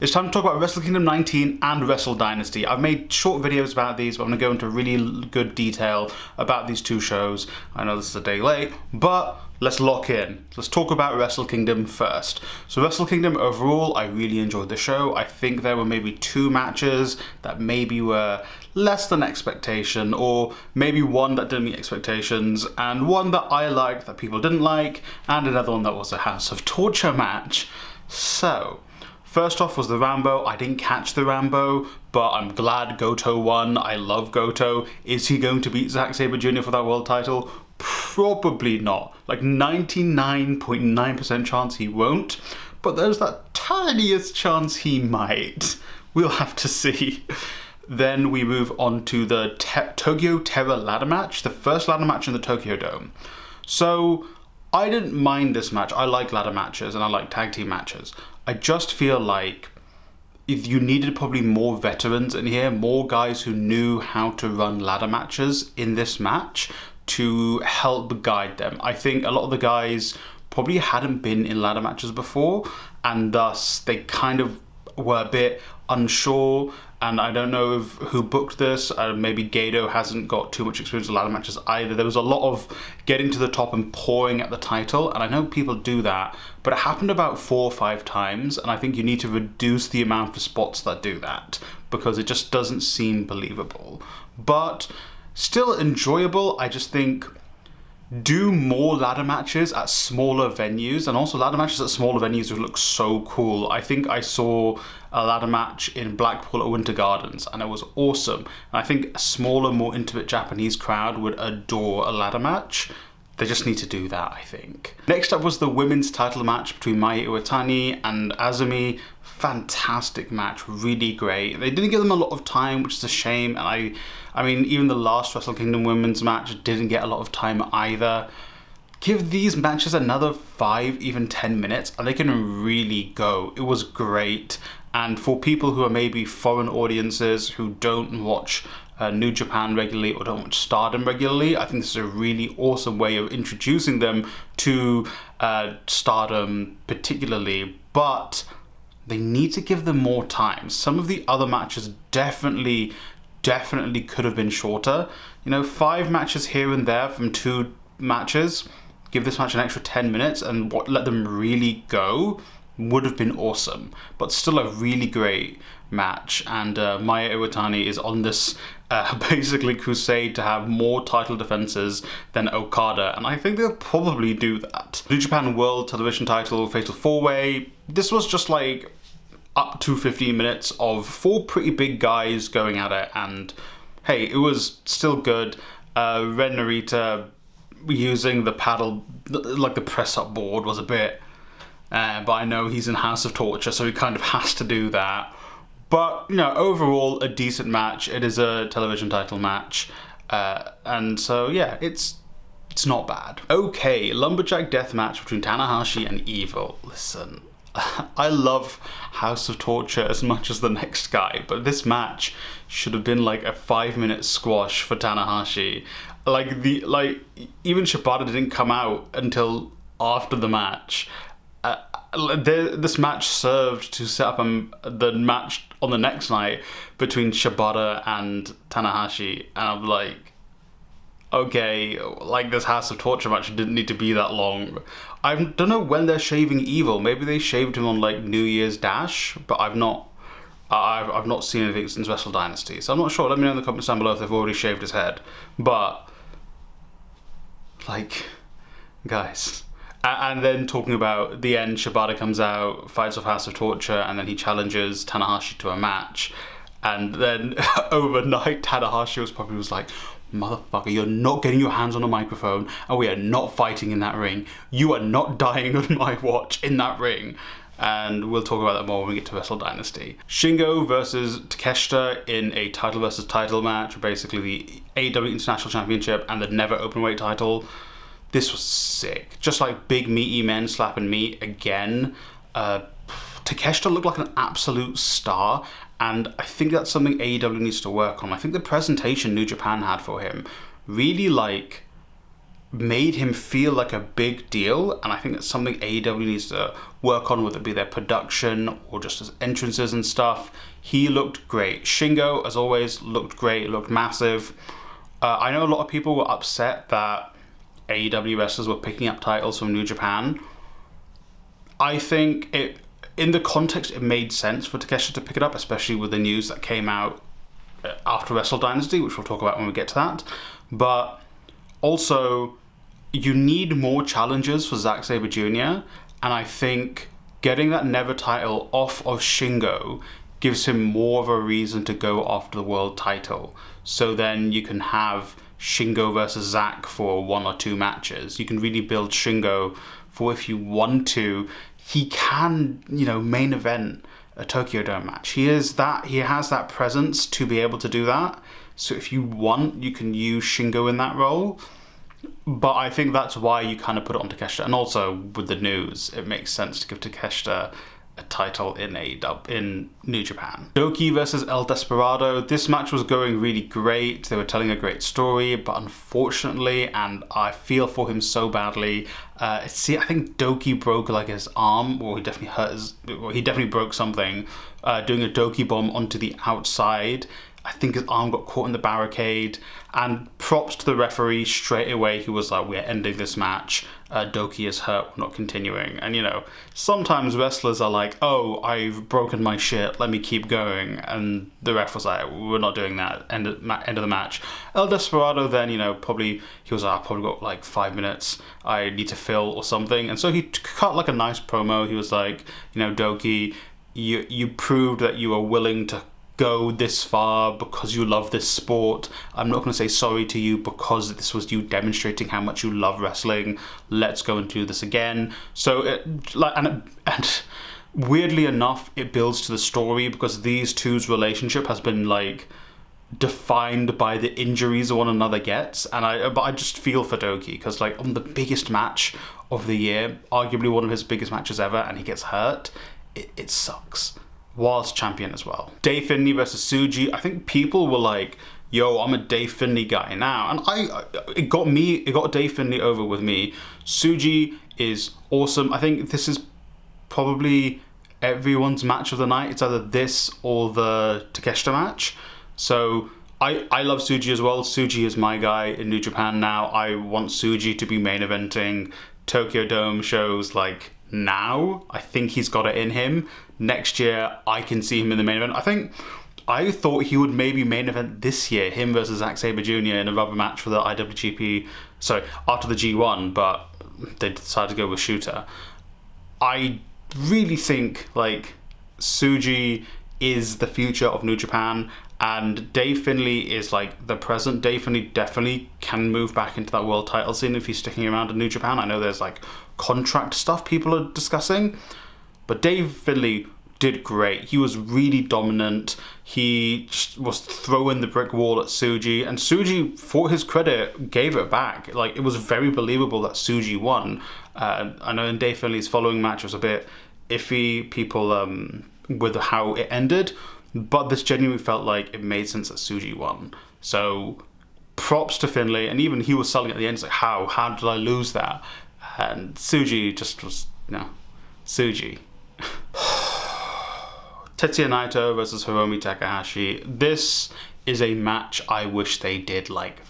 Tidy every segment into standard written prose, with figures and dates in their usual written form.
It's time to talk about Wrestle Kingdom 19 and Wrestle Dynasty. I've made short videos about these, but I'm going to go into really good detail about these two shows. I know this is a day late, but let's lock in. Let's talk about Wrestle Kingdom first. So Wrestle Kingdom overall, I really enjoyed the show. I think there were maybe two matches that maybe were less than expectation, or maybe one that didn't meet expectations, and one that I liked that people didn't like, and another one that was a House of Torture match. So, first off was the Rambo. I didn't catch the Rambo, but I'm glad Goto won. I love Goto. Is he going to beat Zack Sabre Jr. for that world title? Probably not. Like 99.9% chance he won't, but there's that tiniest chance he might. We'll have to see. Then we move on to the Tokyo Terror ladder match, the first ladder match in the Tokyo Dome. So, I didn't mind this match. I like ladder matches and I like tag team matches. I just feel like if you needed probably more veterans in here, more guys who knew how to run ladder matches in this match to help guide them. I think a lot of the guys probably hadn't been in ladder matches before, and thus they kind of were a bit unsure. And I don't know who booked this. Maybe Gato hasn't got too much experience with ladder matches either. There was a lot of getting to the top and pawing at the title, and I know people do that, but it happened about 4 or 5 times, and I think you need to reduce the amount of spots that do that, because it just doesn't seem believable. But still enjoyable. I just think do more ladder matches at smaller venues, and also ladder matches at smaller venues would look so cool. I think I saw a ladder match in Blackpool at Winter Gardens and it was awesome. And I think a smaller, more intimate Japanese crowd would adore a ladder match. They just need to do that, I think. Next up was the women's title match between Mai Iwatani and Azumi. Fantastic match, really great. They didn't give them a lot of time, which is a shame. And I mean, even the last Wrestle Kingdom women's match didn't get a lot of time either. Give these matches another 5, even 10 minutes, and they can really go. It was great. And for people who are maybe foreign audiences who don't watch New Japan regularly or don't watch Stardom regularly, I think this is a really awesome way of introducing them to Stardom particularly, but they need to give them more time. Some of the other matches definitely could have been shorter. You know, 5 matches here and there from 2 matches, give this match an extra 10 minutes and let them really go would have been awesome. But still a really great match, and Maya Iwatani is on this basically crusade to have more title defenses than Okada, and I think they'll probably do that. New Japan World Television title Fatal 4-Way, this was just like up to 15 minutes of 4 pretty big guys going at it, and hey, it was still good. Ren Narita using the paddle, like the press-up board, was a bit but I know he's in House of Torture, so he kind of has to do that. But, you know, overall, a decent match. It is a television title match. And so, yeah, it's not bad. Okay, Lumberjack Death match between Tanahashi and Evil. Listen, I love House of Torture as much as the next guy, but this match should have been like a 5-minute squash for Tanahashi. Even Shibata didn't come out until after the match. This match served to set up the match on the next night between Shibata and Tanahashi, and I'm like, okay, like this House of Torture match didn't need to be that long. I don't know when they're shaving Evil. Maybe they shaved him on like New Year's Dash, but I've not seen anything since Wrestle Dynasty, so I'm not sure. Let me know in the comments down below if they've already shaved his head. But like, guys. And then talking about the end, Shibata comes out, fights off House of Torture, and then he challenges Tanahashi to a match. And then overnight, Tanahashi was like, motherfucker, you're not getting your hands on a microphone, and we are not fighting in that ring. You are not dying on my watch in that ring. And we'll talk about that more when we get to Wrestle Dynasty. Shingo versus Takeshita in a title versus title match, basically the AEW International Championship and the Never Openweight title. This was sick. Just like big meaty men slapping meat again. Takeshita looked like an absolute star, and I think that's something AEW needs to work on. I think the presentation New Japan had for him really like made him feel like a big deal, and I think that's something AEW needs to work on, whether it be their production or just his entrances and stuff. He looked great. Shingo, as always, looked great, looked massive. I know a lot of people were upset that AEW wrestlers were picking up titles from New Japan. I think in the context, it made sense for Takeshita to pick it up, especially with the news that came out after Wrestle Dynasty, which we'll talk about when we get to that. But also, you need more challenges for Zack Sabre Jr., and I think getting that Never title off of Shingo gives him more of a reason to go after the world title. So then you can have Shingo versus Zack for 1 or 2 matches. You can really build Shingo for, if you want to, he can, main event a Tokyo Dome match. He has that presence to be able to do that. So if you want, you can use Shingo in that role. But I think that's why you kind of put it on Takeshita. And also with the news, it makes sense to give Takeshita a title in New Japan. Doki versus El Desperado. This match was going really great. They were telling a great story, but unfortunately, and I feel for him so badly, I think Doki broke like his arm, or he definitely broke something doing a Doki bomb onto the outside. I think his arm got caught in the barricade, and props to the referee straight away. He was like, we're ending this match. Doki is hurt, we're not continuing. And sometimes wrestlers are like, oh, I've broken my shit, let me keep going. And the ref was like, we're not doing that, end of the match. El Desperado then, he was like, I've probably got like 5 minutes, I need to fill or something. And so he cut like a nice promo. He was like, Doki, you proved that you are willing to go this far because you love this sport. I'm not going to say sorry to you because this was you demonstrating how much you love wrestling. Let's go and do this again. So and weirdly enough, it builds to the story because these two's relationship has been like defined by the injuries one another gets. But I just feel for Doki because like on the biggest match of the year, arguably one of his biggest matches ever, and he gets hurt. It sucks. Whilst champion as well. Dave Finlay versus Tsuji. I think people were like, yo, I'm a Dave Finlay guy now. And it got Dave Finlay over with me. Tsuji is awesome. I think this is probably everyone's match of the night. It's either this or the Takeshita match. So I love Tsuji as well. Tsuji is my guy in New Japan now. I want Tsuji to be main eventing Tokyo Dome shows like now. I think he's got it in him. Next year, I can see him in the main event. I thought he would maybe main event this year, him versus Zack Sabre Jr. in a rubber match for the IWGP, after the G1, but they decided to go with Shooter. I really think like Tsuji is the future of New Japan, and Dave Finlay is like the present. Dave Finlay definitely can move back into that world title scene if he's sticking around in New Japan. I know there's like contract stuff people are discussing, but Dave Finlay did great. He was really dominant. He just was throwing the brick wall at Tsuji, and Tsuji, for his credit, gave it back. Like, it was very believable that Tsuji won. I know in Dave Finlay's following match was a bit iffy, people with how it ended, but this genuinely felt like it made sense that Tsuji won. So props to Finlay, and even he was selling at the end. It's like, how did I lose that? And Tsuji just was, Tsuji. Tetsuya Naito versus Hiromu Takahashi. This is a match I wish they did like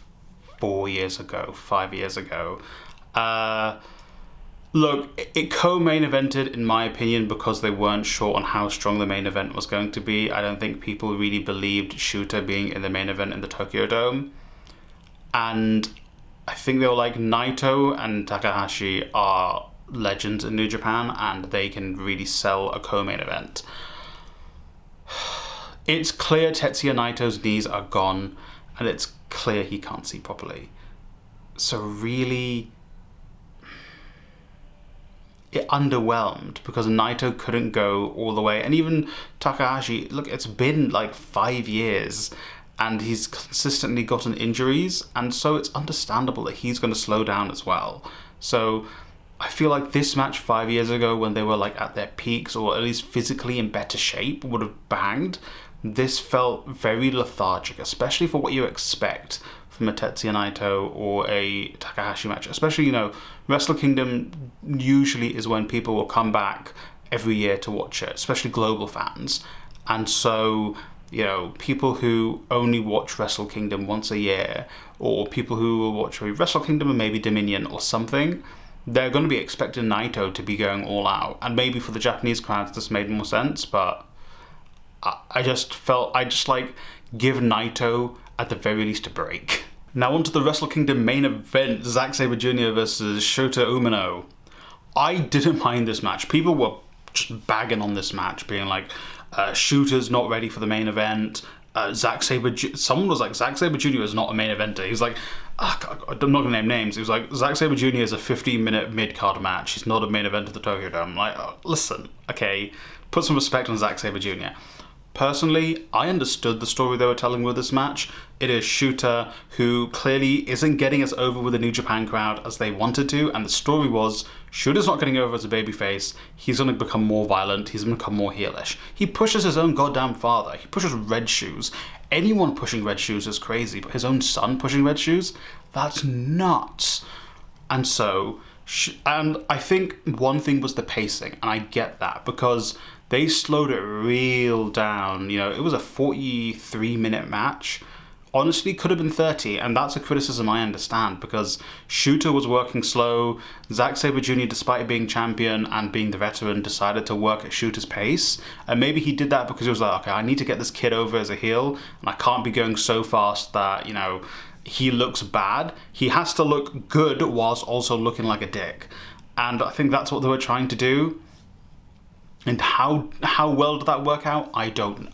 5 years ago. Look, it co-main evented in my opinion because they weren't sure on how strong the main event was going to be. I don't think people really believed Shooter being in the main event in the Tokyo Dome. And I think they were like, Naito and Takahashi are legends in New Japan and they can really sell a co-main event. It's clear Tetsuya Naito's knees are gone, and it's clear he can't see properly. So really, it underwhelmed because Naito couldn't go all the way. And even Takahashi, look, it's been like 5 years and he's consistently gotten injuries, and so it's understandable that he's going to slow down as well. So I feel like this match 5 years ago, when they were like at their peaks or at least physically in better shape, would have banged. This felt very lethargic, especially for what you expect from a Tetsuya Naito or a Takahashi match. Especially, you know, Wrestle Kingdom usually is when people will come back every year to watch it, especially global fans. And so, you know, people who only watch Wrestle Kingdom once a year, or people who will watch Wrestle Kingdom and maybe Dominion or something, they're going to be expecting Naito to be going all out. And maybe for the Japanese crowds this made more sense, but I just like, give Naito at the very least a break. Now onto the Wrestle Kingdom main event, Zack Sabre Jr. versus Shota Umino. I didn't mind this match. People were just bagging on this match, being like, Shota's not ready for the main event. Someone was like, Zack Sabre Jr. is not a main eventer. He was like, I'm not gonna name names. He was like, Zack Sabre Jr. is a 15-minute mid-card match. He's not a main event of the Tokyo Dome. I'm like, listen, okay, put some respect on Zack Sabre Jr. Personally, I understood the story they were telling with this match. It is Shota, who clearly isn't getting us over with the New Japan crowd as they wanted to, and the story was, Shota's not getting over as a babyface. He's going to become more violent. He's going to become more heelish. He pushes his own goddamn father. He pushes Red Shoes. Anyone pushing Red Shoes is crazy, but his own son pushing Red Shoes? That's nuts. And so, and I think one thing was the pacing, and I get that, because they slowed it real down. You know, it was a 43-minute match. Honestly, could have been 30, and that's a criticism I understand, because Shota was working slow. Zack Sabre Jr., despite being champion and being the veteran, decided to work at Shota's pace. And maybe he did that because he was like, okay, I need to get this kid over as a heel, and I can't be going so fast that, you know, he looks bad. He has to look good whilst also looking like a dick. And I think that's what they were trying to do. And how well did that work out? I don't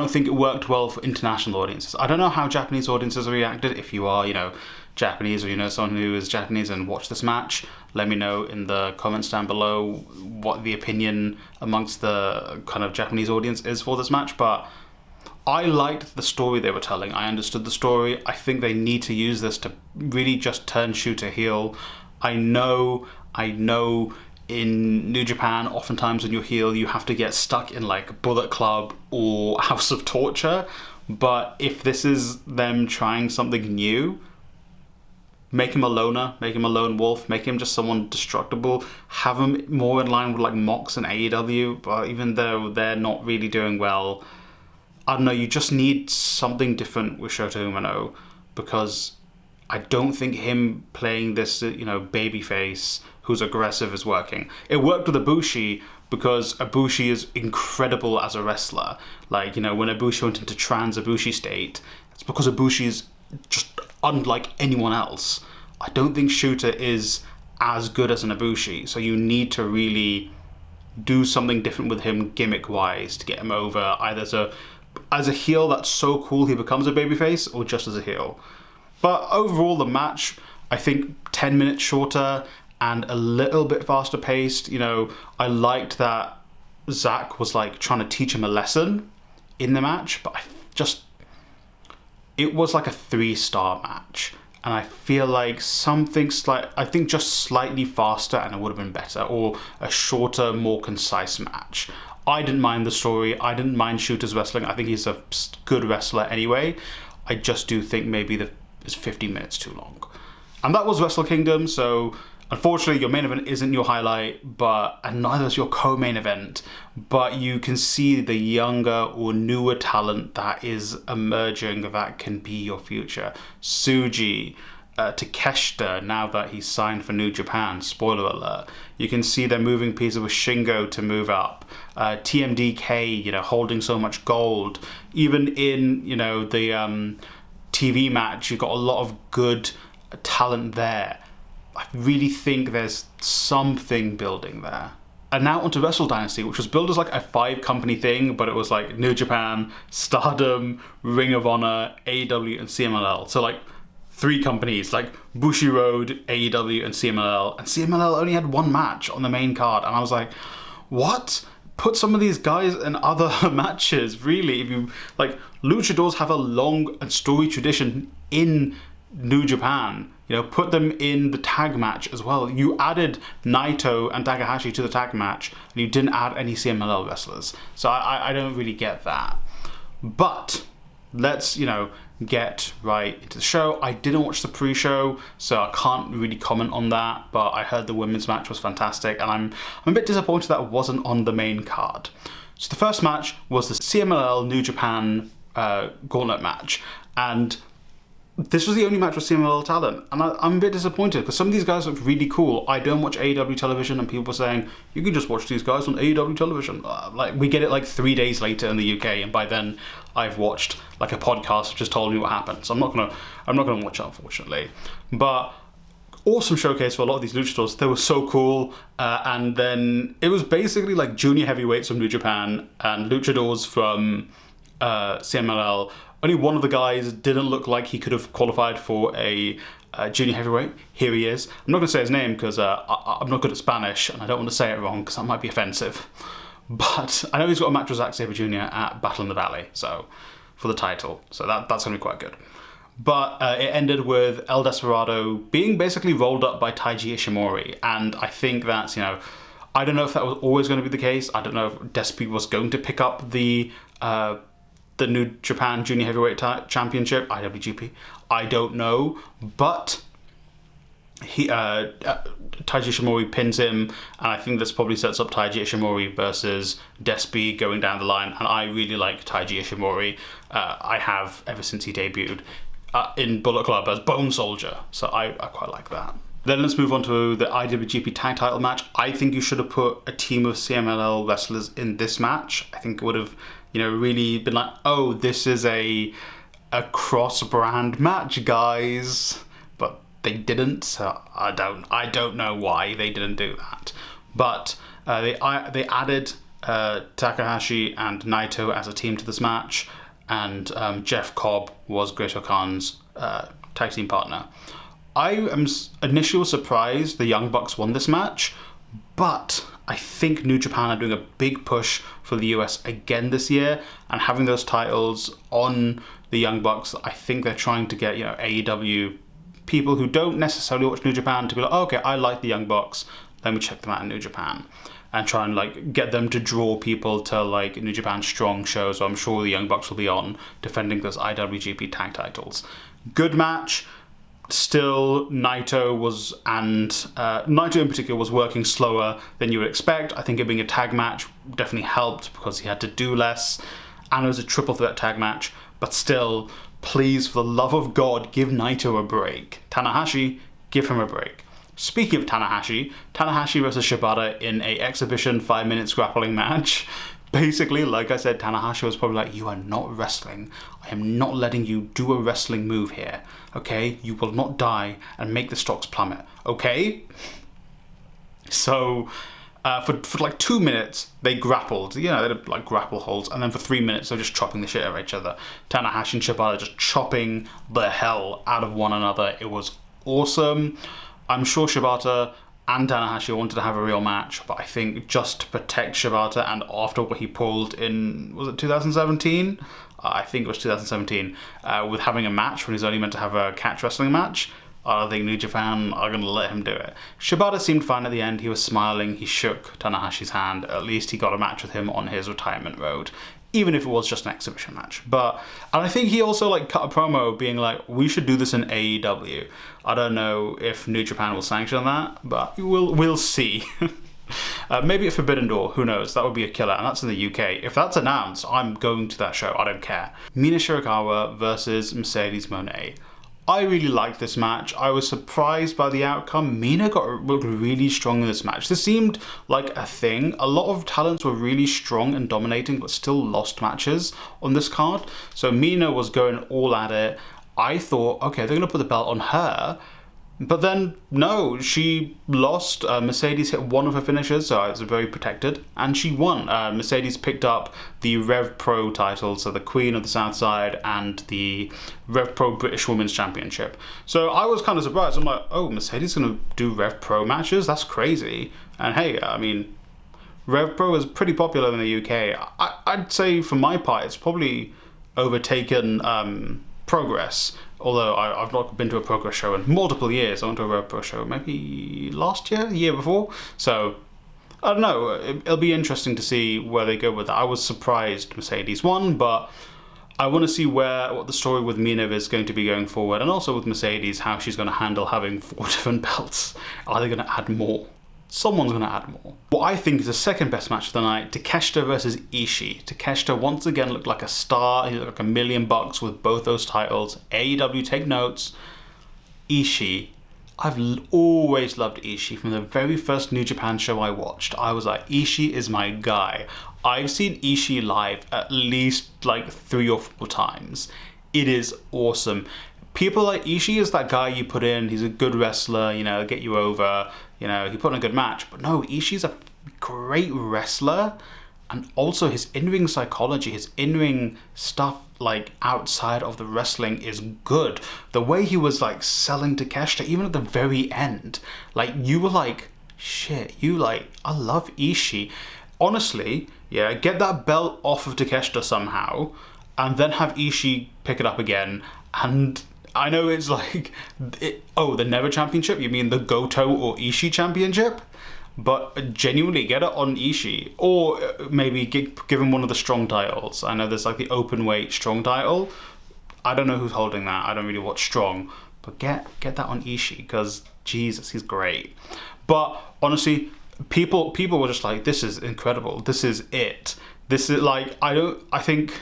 think it worked well for international audiences. I don't know how Japanese audiences reacted. If you are, you know, Japanese, or you know someone who is Japanese and watched this match, let me know in the comments down below what the opinion amongst the kind of Japanese audience is for this match. But I liked the story they were telling. I understood the story. I think they need to use this to really just turn Shota heel. I know in New Japan, oftentimes when you're heel, you have to get stuck in like Bullet Club or House of Torture. But if this is them trying something new, make him a loner, make him a lone wolf, make him just someone destructible, have him more in line with like Mox and AEW, but even though they're not really doing well, I don't know, you just need something different with Shota Umino, because I don't think him playing this, you know, babyface who's aggressive is working. It worked with Ibushi because Ibushi is incredible as a wrestler. Like, you know, when Ibushi went into trans Ibushi state, it's because Ibushi is just unlike anyone else. I don't think Shota is as good as an Ibushi, so you need to really do something different with him gimmick-wise to get him over, either as a heel that's so cool he becomes a babyface, or just as a heel. But overall, the match, I think 10 minutes shorter and a little bit faster paced. You know, I liked that Zack was like trying to teach him a lesson in the match, but it was like a 3-star match. And I feel like I think just slightly faster and it would have been better, or a shorter, more concise match. I didn't mind the story. I didn't mind Shota's wrestling. I think he's a good wrestler anyway. I just do think maybe it's 15 minutes too long. And that was Wrestle Kingdom, so unfortunately your main event isn't your highlight, and neither is your co-main event, but you can see the younger or newer talent that is emerging that can be your future. Tsuji, Takeshita, now that he's signed for New Japan, spoiler alert. You can see they're moving pieces with Shingo to move up. TMDK, you know, holding so much gold. Even in, you know, the TV match, you've got a lot of good talent there. I really think there's something building there. And now onto Wrestle Dynasty, which was billed as like a 5-company thing, but it was like New Japan, Stardom, Ring of Honor, AEW, and CMLL. So like 3 companies, like Bushiroad, AEW, and CMLL. And CMLL only had 1 match on the main card, and I was like, what? Put some of these guys in other matches, really. If you like, luchadors have a long and storied tradition in New Japan. You know, put them in the tag match as well. You added Naito and Takahashi to the tag match, and you didn't add any CMLL wrestlers. So I don't really get that. But let's, you know, get right into the show. I didn't watch the pre-show, so I can't really comment on that, but I heard the women's match was fantastic, and I'm a bit disappointed that it wasn't on the main card. So the first match was the CMLL New Japan gauntlet match, and this was the only match with CMLL talent, and I'm a bit disappointed because some of these guys look really cool. I don't watch AEW television, and people were saying, you can just watch these guys on AEW television. Like, we get it like 3 days later in the UK, and by then I've watched like a podcast just told me what happened. So I'm not gonna watch it, unfortunately. But awesome showcase for a lot of these luchadors. They were so cool, and then it was basically like junior heavyweights from New Japan and luchadors from CMLL. Only one of the guys didn't look like he could have qualified for a junior heavyweight. Here he is. I'm not going to say his name because I'm not good at Spanish and I don't want to say it wrong because that might be offensive. But I know he's got a match with Zack Sabre Jr. at Battle in the Valley, so for the title. So that's going to be quite good. But it ended with El Desperado being basically rolled up by Taiji Ishimori. And I think that's, you know, I don't know if that was always going to be the case. I don't know if Despy was going to pick up the New Japan Junior Heavyweight Championship, IWGP. I don't know, but Taiji Ishimori pins him, and I think this probably sets up Taiji Ishimori versus Despy going down the line. And I really like Taiji Ishimori. I have ever since he debuted in Bullet Club as Bone Soldier, so I quite like that. Then let's move on to the IWGP Tag Title match. I think you should have put a team of CMLL wrestlers in this match. I think it would have, you know, really been like, oh, this is a cross-brand match, guys. But they didn't, so I don't know why they didn't do that. But they added Takahashi and Naito as a team to this match, and Jeff Cobb was Great Khan's tag team partner. I am initially surprised the Young Bucks won this match, but I think New Japan are doing a big push for the US again this year, and having those titles on the Young Bucks, I think they're trying to get, you know, AEW people who don't necessarily watch New Japan to be like, oh, okay, I like the Young Bucks, let me check them out in New Japan, and try and like get them to draw people to like New Japan Strong shows. So I'm sure the Young Bucks will be on defending those IWGP tag titles. Good match. Still, Naito in particular was working slower than you would expect. I think it being a tag match definitely helped because he had to do less, and it was a triple threat tag match. But still, please, for the love of God, give Naito a break. Tanahashi, give him a break. Speaking of Tanahashi versus Shibata in a exhibition 5 minutes grappling match. Basically, like I said, Tanahashi was probably like, you are not wrestling. I am not letting you do a wrestling move here. Okay? You will not die and make the stocks plummet. Okay? So, for like 2 minutes, they grappled. You know, they did like grapple holds. And then for 3 minutes, they were just chopping the shit out of each other. Tanahashi and Shibata just chopping the hell out of one another. It was awesome. I'm sure Shibata and Tanahashi wanted to have a real match, but I think just to protect Shibata and after what he pulled in, was it 2017? I think it was 2017, with having a match when he's only meant to have a catch wrestling match, I don't think New Japan are going to let him do it. Shibata seemed fine at the end. He was smiling. He shook Tanahashi's hand. At least he got a match with him on his retirement road, even if it was just an exhibition match. And I think he also like cut a promo being like, we should do this in AEW. I don't know if New Japan will sanction that, but we'll see. Maybe at Forbidden Door, who knows? That would be a killer, and that's in the UK. If that's announced, I'm going to that show. I don't care. Mina Shirakawa versus Mercedes Moné. I really liked this match. I was surprised by the outcome. Mina looked really strong in this match. This seemed like a thing. A lot of talents were really strong and dominating, but still lost matches on this card. So Mina was going all at it. I thought, okay, they're going to put the belt on her. But then, no, she lost. Mercedes hit one of her finishers, so it was very protected, and she won. Mercedes picked up the Rev Pro title, so the Queen of the Southside, and the Rev Pro British Women's Championship. So I was kind of surprised. I'm like, oh, Mercedes going to do Rev Pro matches? That's crazy. And hey, I mean, Rev Pro is pretty popular in the UK. I'd say, for my part, it's probably overtaken Progress. Although I've not been to a Progress show in multiple years. I went to a Rev Pro show maybe last year, the year before. So, I don't know. It'll be interesting to see where they go with that. I was surprised Mercedes won, but I want to see what the story with Mina is going to be going forward, and also with Mercedes, how she's going to handle having 4 different belts. Are they going to add more? Someone's going to add more. What I think is the second best match of the night, Takeshita versus Ishii. Takeshita once again looked like a star. He looked like $1 million with both those titles. AEW, take notes. Ishii. I've always loved Ishii. From the very first New Japan show I watched, I was like, Ishii is my guy. I've seen Ishii live at least like 3 or 4 times. It is awesome. People like Ishii is that guy you put in, he's a good wrestler, you know, get you over, you know, he put in a good match. But no, Ishii's a great wrestler, and also his in-ring psychology, his in-ring stuff like outside of the wrestling is good. The way he was like selling Takeshita, even at the very end, like you were like, shit, I love Ishii. Honestly, yeah, get that belt off of Takeshita somehow, and then have Ishii pick it up again. And I know it's like, the Never Championship? You mean the Goto or Ishii Championship? But genuinely get it on Ishii, or maybe give him one of the strong titles. I know there's like the open weight strong title. I don't know who's holding that. I don't really watch strong, but get that on Ishii, because Jesus, he's great. But honestly, people were just like, this is incredible. This is it. This is like, I think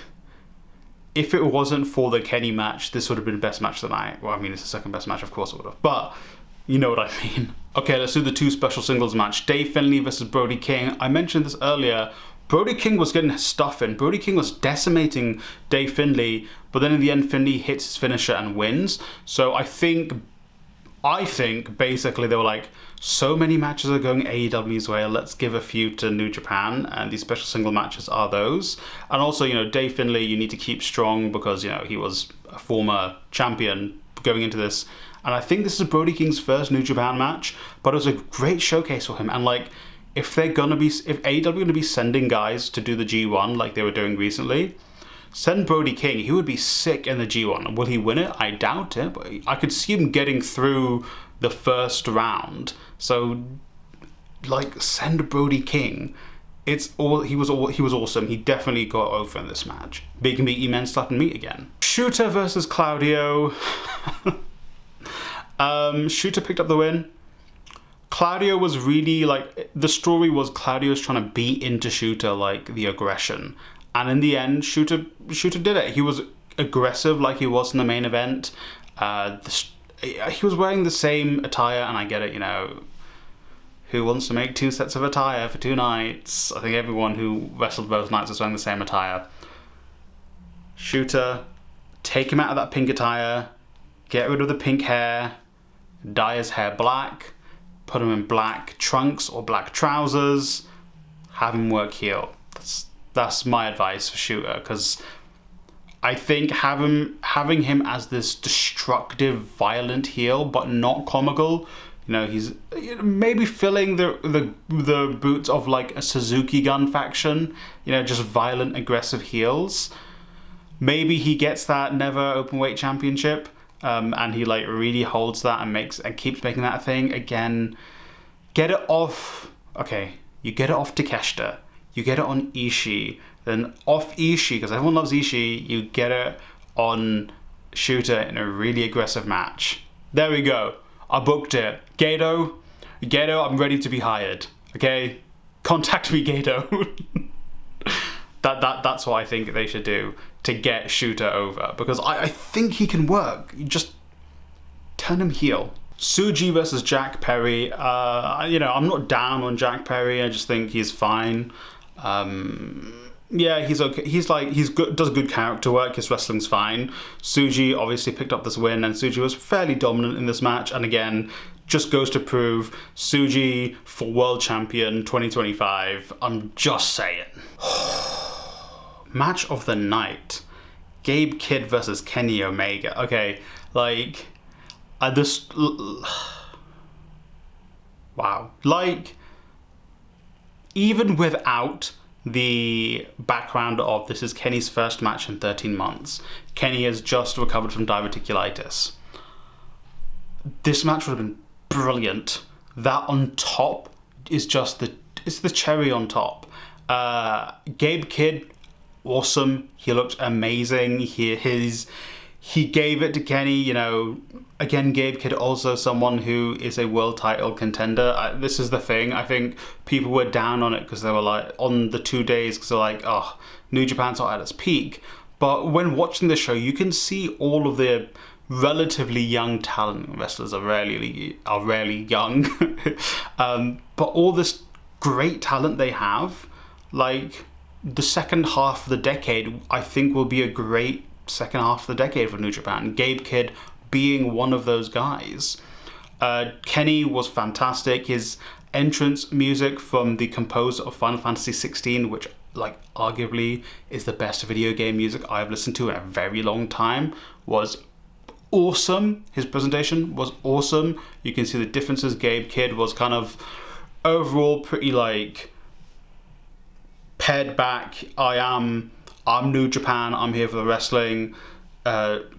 if it wasn't for the Kenny match, this would have been the best match of the night. Well, I mean, it's the second best match, of course it would have, but you know what I mean. Okay, let's do the 2 special singles match. Dave Finlay versus Brody King. I mentioned this earlier. Brody King was getting his stuff in. Brody King was decimating Dave Finlay, but then in the end, Finlay hits his finisher and wins. So I think basically they were like, so many matches are going AEW's way, let's give a few to New Japan, and these special single matches are those. And also, you know, Dave Finlay, you need to keep strong because, you know, he was a former champion going into this. And I think this is Brody King's first New Japan match, but it was a great showcase for him. And like, if AEW are gonna be sending guys to do the G1 like they were doing recently, send Brody King. He would be sick in the G1. Will he win it? I doubt it, but I could see him getting through the first round. So, like, send Brody King. He was awesome. He definitely got over in this match. Big meaty men slapping meat again. Shooter versus Claudio. Shooter picked up the win. Claudio was really like, the story was Claudio's trying to beat into Shooter like the aggression. And in the end, Shooter did it. He was aggressive like he was in the main event. He was wearing the same attire, and I get it, you know, who wants to make 2 sets of attire for 2 nights? I think everyone who wrestled both nights was wearing the same attire. Shooter, take him out of that pink attire, get rid of the pink hair, dye his hair black, put him in black trunks or black trousers, have him work heel. That's my advice for Shooter, because I think having him as this destructive, violent heel, but not comical. You know, he's maybe filling the boots of like a Suzuki Gun faction. You know, just violent, aggressive heels. Maybe he gets that Never Openweight Championship, and he like really holds that and keeps making that a thing again. Get it off. Okay, you get it off Takeshita. You get it on Ishii. Then off Ishii, because everyone loves Ishii, you get it on Shooter in a really aggressive match. There we go. I booked it. Gato, I'm ready to be hired. Okay? Contact me, Gato. That's what I think they should do to get Shooter over, because I think he can work. You just turn him heel. Tsuji versus Jack Perry. You know, I'm not down on Jack Perry. I just think he's fine. Yeah, he's okay. He's good. Does good character work. His wrestling's fine. Tsuji obviously picked up this win, and Tsuji was fairly dominant in this match. And again, just goes to prove Tsuji for world champion 2025. I'm just saying. Match of the night: Gabe Kidd versus Kenny Omega. Okay, like wow. Like, even without the background of this is Kenny's first match in 13 months. Kenny has just recovered from diverticulitis. This match would have been brilliant. That on top is just the cherry on top. Gabe Kidd, awesome. He looked amazing. He gave it to Kenny, you know. Again, Gabe Kidd also someone who is a world title contender. This is the thing. I think people were down on it because they were like, on the 2 days, because they're like, oh, New Japan's not at its peak. But when watching the show, you can see all of the relatively young talent. Wrestlers are rarely young. But all this great talent they have, like, the second half of the decade, I think will be a great second half of the decade for New Japan. Gabe Kidd being one of those guys. Kenny was fantastic. His entrance music from the composer of Final Fantasy 16, which like arguably is the best video game music I've listened to in a very long time, was awesome. His presentation was awesome. You can see the differences. Gabe Kidd was kind of overall pretty like pared back. I'm New Japan, I'm here for the wrestling.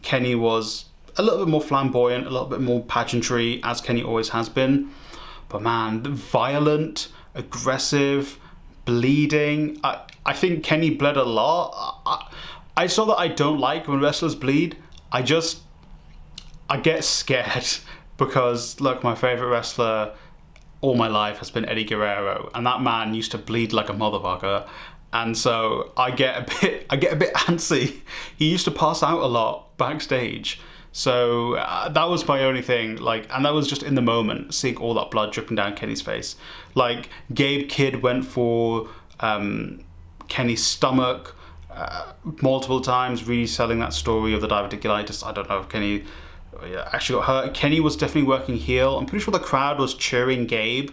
Kenny was a little bit more flamboyant, a little bit more pageantry, as Kenny always has been. But man, violent, aggressive, bleeding. I think Kenny bled a lot. I saw that I don't like when wrestlers bleed. I get scared because, look, my favorite wrestler all my life has been Eddie Guerrero, and that man used to bleed like a motherfucker. And so I get a bit antsy. He used to pass out a lot backstage. So that was my only thing, like, and that was just in the moment, seeing all that blood dripping down Kenny's face. Like, Gabe Kidd went for Kenny's stomach multiple times, really selling that story of the diverticulitis. I don't know if Kenny actually got hurt. Kenny was definitely working heel. I'm pretty sure the crowd was cheering Gabe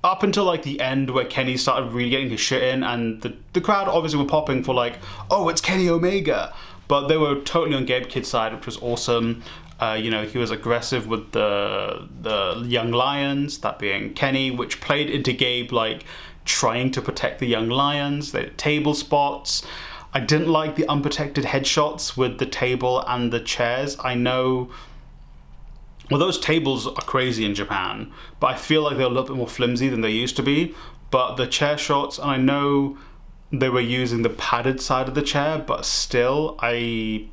up until like the end, where Kenny started really getting his shit in, and the crowd obviously were popping for like, oh, it's Kenny Omega. But they were totally on Gabe Kidd's side, which was awesome. You know, he was aggressive with the young lions, that being Kenny, which played into Gabe like trying to protect the young lions. They had table spots. I didn't like the unprotected headshots with the table and the chairs. I know, well, those tables are crazy in Japan, but I feel like they're a little bit more flimsy than they used to be. But the chair shots, and I know they were using the padded side of the chair, but still, I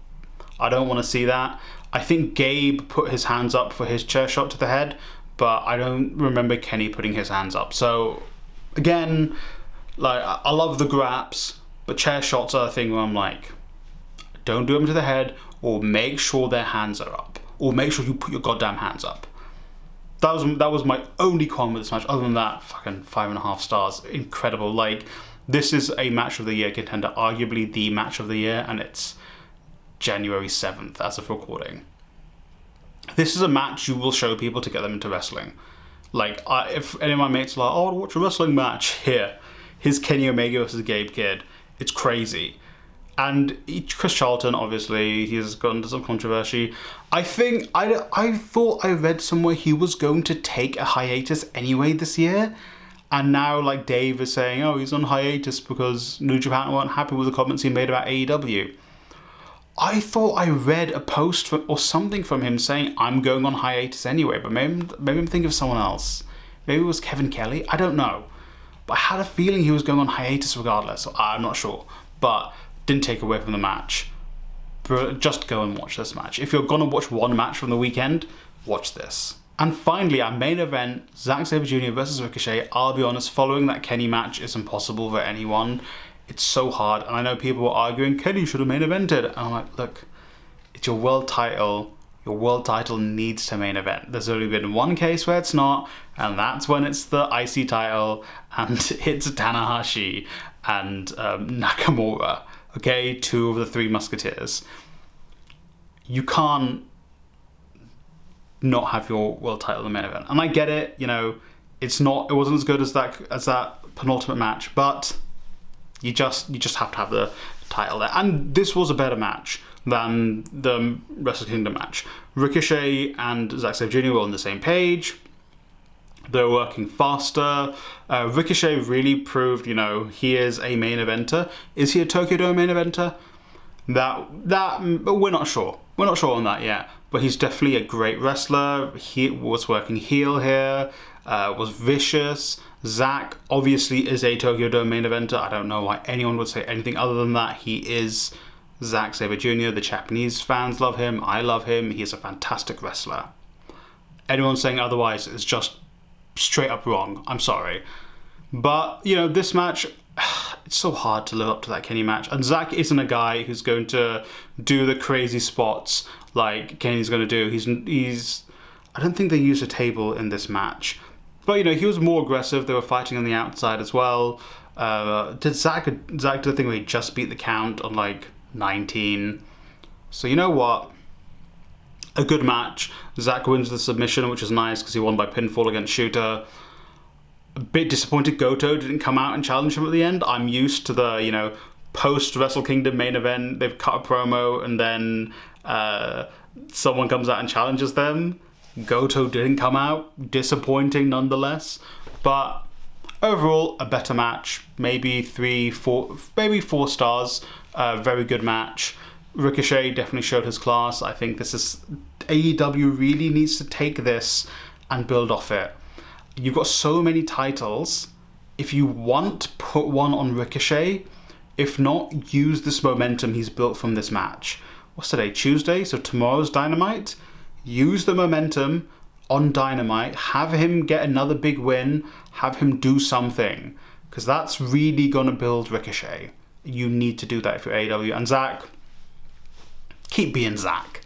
don't want to see that. I think Gabe put his hands up for his chair shot to the head, but I don't remember Kenny putting his hands up. So again, like, I love the graps, but chair shots are a thing where I'm like, don't do them to the head, or make sure their hands are up, or make sure you put your goddamn hands up. That was my only con with this match. Other than that, fucking 5.5 stars. Incredible. Like, this is a match of the year contender, arguably the match of the year, and it's January 7th as of recording. This is a match you will show people to get them into wrestling. Like, if any of my mates are like, oh, I want to watch a wrestling match, here. Here's Kenny Omega versus Gabe Kidd. It's crazy. And Chris Charlton, obviously, he's gotten into some controversy. I thought I read somewhere he was going to take a hiatus anyway this year. And now, like, Dave is saying, oh, he's on hiatus because New Japan weren't happy with the comments he made about AEW. I thought I read a post or something from him saying, I'm going on hiatus anyway, but maybe I'm thinking of someone else. Maybe it was Kevin Kelly, I don't know. But I had a feeling he was going on hiatus regardless, so I'm not sure. But didn't take away from the match. But just go and watch this match. If you're going to watch one match from the weekend, watch this. And finally, our main event, Zack Sabre Jr. versus Ricochet. I'll be honest, following that Kenny match is impossible for anyone. It's so hard, and I know people were arguing, Kenny should have main evented. And I'm like, look, it's your world title. Your world title needs to main event. There's only been one case where it's not, and that's when it's the IC title, and it's Tanahashi and Nakamura. Okay, 2 of the 3 Musketeers. You can't not have your world title in the main event. And I get it, you know, it wasn't as good as that penultimate match, but you just have to have the title there. And this was a better match than the Wrestle Kingdom match. Ricochet and Zack Sabre Jr. were on the same page. They were working faster. Ricochet really proved, you know, he is a main eventer. Is he a Tokyo Dome main eventer? But we're not sure. We're not sure on that yet. But he's definitely a great wrestler. He was working heel here. was vicious. Zack obviously is a Tokyo Dome main eventer. I don't know why anyone would say anything other than that. He is Zack Sabre Jr. The Japanese fans love him. I love him. He is a fantastic wrestler. Anyone saying otherwise is just straight up wrong. I'm sorry. But, you know, this match, it's so hard to live up to that Kenny match. And Zack isn't a guy who's going to do the crazy spots like Kenny's going to do. He's I don't think they used a table in this match. But, you know, he was more aggressive. They were fighting on the outside as well. Did Zack do the thing where he just beat the count on, like, 19? So, you know what? A good match. Zack wins the submission, which is nice because he won by pinfall against Shooter. A bit disappointed Goto didn't come out and challenge him at the end. I'm used to the, you know, post Wrestle Kingdom main event, they've cut a promo and then someone comes out and challenges them. Goto didn't come out. Disappointing nonetheless. But overall, a better match. Maybe 4 stars. Very good match. Ricochet definitely showed his class. I think this is... AEW really needs to take this and build off it. You've got so many titles. If you want, put one on Ricochet. If not, use this momentum he's built from this match. What's today? Tuesday? So tomorrow's Dynamite. Use the momentum on Dynamite. Have him get another big win. Have him do something. Because that's really going to build Ricochet. You need to do that if you're AEW. And Zack, keep being Zack.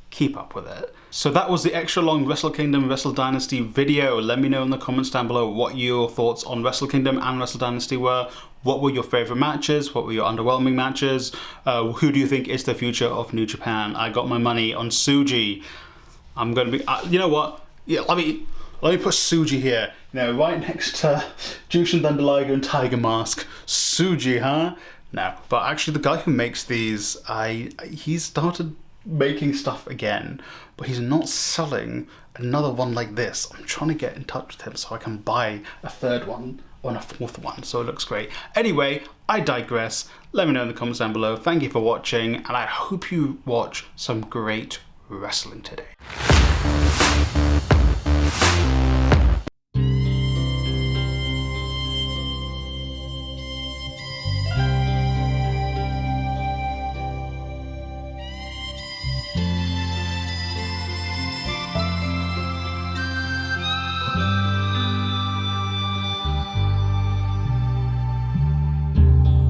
Keep up with it. So that was the extra long Wrestle Kingdom, Wrestle Dynasty video. Let me know in the comments down below what your thoughts on Wrestle Kingdom and Wrestle Dynasty were. What were your favourite matches? What were your underwhelming matches? Who do you think is the future of New Japan? I got my money on Tsuji. I'm going to be... you know what? Yeah, let me put Tsuji here. You know, right next to Jushin Thunder Liger and Tiger Mask. Tsuji, huh? No, but actually the guy who makes these, he started making stuff again, but he's not selling another one like this. I'm trying to get in touch with him so I can buy a third one or a fourth one, so it looks great. Anyway, I digress. Let me know in the comments down below. Thank you for watching, and I hope you watch some great wrestling today.